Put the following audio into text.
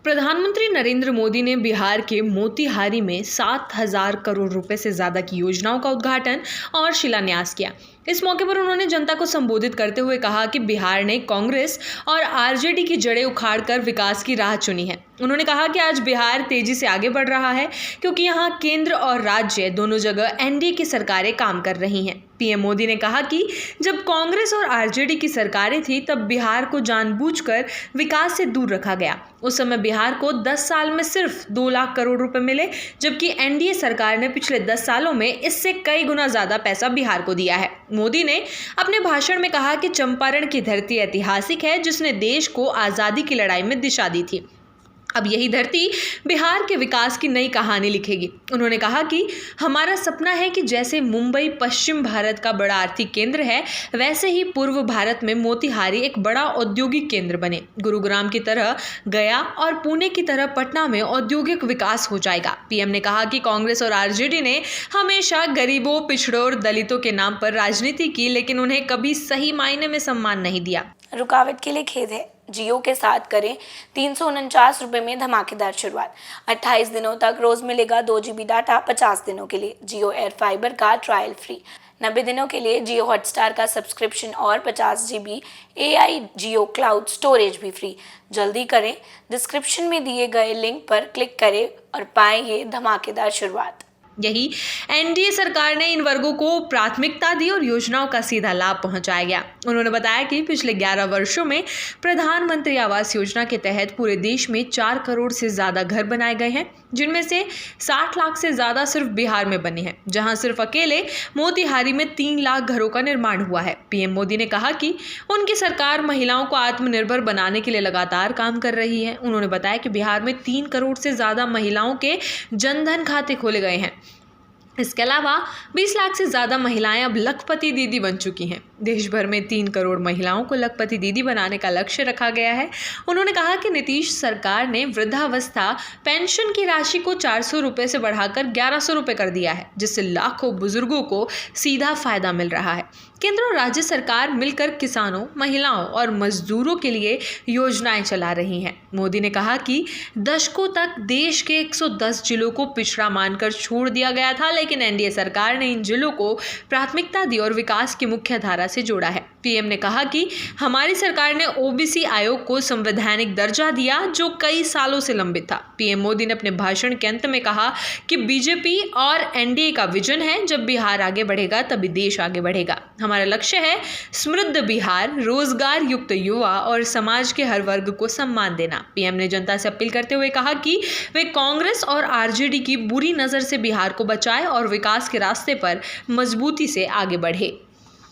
प्रधानमंत्री नरेंद्र मोदी ने बिहार के मोतिहारी में 7,000 करोड़ रुपए से ज्यादा की योजनाओं का उद्घाटन और शिलान्यास किया। इस मौके पर उन्होंने जनता को संबोधित करते हुए कहा कि बिहार ने कांग्रेस और आरजेडी की जड़ें उखाड़कर विकास की राह चुनी है। उन्होंने कहा कि आज बिहार तेजी से आगे बढ़ रहा है क्योंकि यहाँ केंद्र और राज्य दोनों जगह एनडीए की सरकारें काम कर रही हैं। पीएम मोदी ने कहा कि जब कांग्रेस और आरजेडी की सरकारें थी तब बिहार को जानबूझकर विकास से दूर रखा गया। उस समय बिहार को 10 साल में सिर्फ 2 लाख करोड़ रुपए मिले, जबकि एनडीए सरकार ने पिछले 10 सालों में इससे कई गुना ज्यादा पैसा बिहार को दिया है। मोदी ने अपने भाषण में कहा कि चंपारण की धरती ऐतिहासिक है, जिसने देश को आजादी की लड़ाई में दिशा दी थी। अब यही धरती बिहार के विकास की नई कहानी लिखेगी। उन्होंने कहा कि हमारा सपना है कि जैसे मुंबई पश्चिम भारत का बड़ा आर्थिक केंद्र है, वैसे ही पूर्व भारत में मोतिहारी एक बड़ा औद्योगिक केंद्र बने। गुरुग्राम की तरह गया और पुणे की तरह पटना में औद्योगिक विकास हो जाएगा। पीएम ने कहा कि कांग्रेस और आरजेडी ने हमेशा गरीबों, पिछड़ों और दलितों के नाम पर राजनीति की, लेकिन उन्हें कभी सही मायने में सम्मान नहीं दिया। रुकावट के लिए खेद है। जियो के साथ करें 349 रुपये में धमाकेदार शुरुआत। 28 दिनों तक रोज मिलेगा 2 GB डाटा 50 दिनों के लिए। जियो एयर फाइबर का ट्रायल फ्री। 90 दिनों के लिए जियो हॉटस्टार का सब्सक्रिप्शन और 50 GB AI जियो क्लाउड स्टोरेज भी फ्री। जल्दी करें, डिस्क्रिप्शन में दिए गए लिंक पर क्लिक करें और पाएं ये धमाकेदार शुरुआत। यही एनडीए सरकार ने इन वर्गों को प्राथमिकता दी और योजनाओं का सीधा लाभ पहुंचाया गया। उन्होंने बताया कि पिछले 11 वर्षों में प्रधानमंत्री आवास योजना के तहत पूरे देश में 4 करोड़ से ज्यादा घर बनाए गए हैं, जिनमें से 60 लाख से ज्यादा सिर्फ बिहार में बने हैं, जहां सिर्फ अकेले मोतिहारी में 3 लाख घरों का निर्माण हुआ है। पीएम मोदी ने कहा कि उनकी सरकार महिलाओं को आत्मनिर्भर बनाने के लिए लगातार काम कर रही है। उन्होंने बताया कि बिहार में 3 करोड़ से ज्यादा महिलाओं के जनधन खाते खोले गए हैं। इसके अलावा 20 लाख से ज़्यादा महिलाएं अब लखपति दीदी बन चुकी हैं। देश भर में 3 करोड़ महिलाओं को लखपति दीदी बनाने का लक्ष्य रखा गया है। उन्होंने कहा कि नीतीश सरकार ने वृद्धावस्था पेंशन की राशि को 400 रुपये से बढ़ाकर 1100 रुपये कर दिया है, जिससे लाखों बुजुर्गों को सीधा फायदा मिल रहा है। केंद्र और राज्य सरकार मिलकर किसानों, महिलाओं और मजदूरों के लिए योजनाएं चला रही हैं। मोदी ने कहा कि दशकों तक देश के 110 जिलों को पिछड़ा मानकर छोड़ दिया गया था, लेकिन एनडीए सरकार ने इन जिलों को प्राथमिकता दी और विकास की मुख्य धारा से जोड़ा है। पीएम ने कहा कि हमारी सरकार ने ओबीसी आयोग को संवैधानिक दर्जा दिया, जो कई सालों से लंबित था। पीएम मोदी ने अपने भाषण के अंत में कहा कि बीजेपी और एनडीए का विजन है, जब बिहार आगे बढ़ेगा तभी देश आगे बढ़ेगा। हमारा लक्ष्य है समृद्ध बिहार, रोजगार युक्त युवा और समाज के हर वर्ग को सम्मान देना। पीएम ने जनता से अपील करते हुए कहा कि वे कांग्रेस और आरजेडी की बुरी नजर से बिहार को बचाए और विकास के रास्ते पर मजबूती से आगे बढ़े।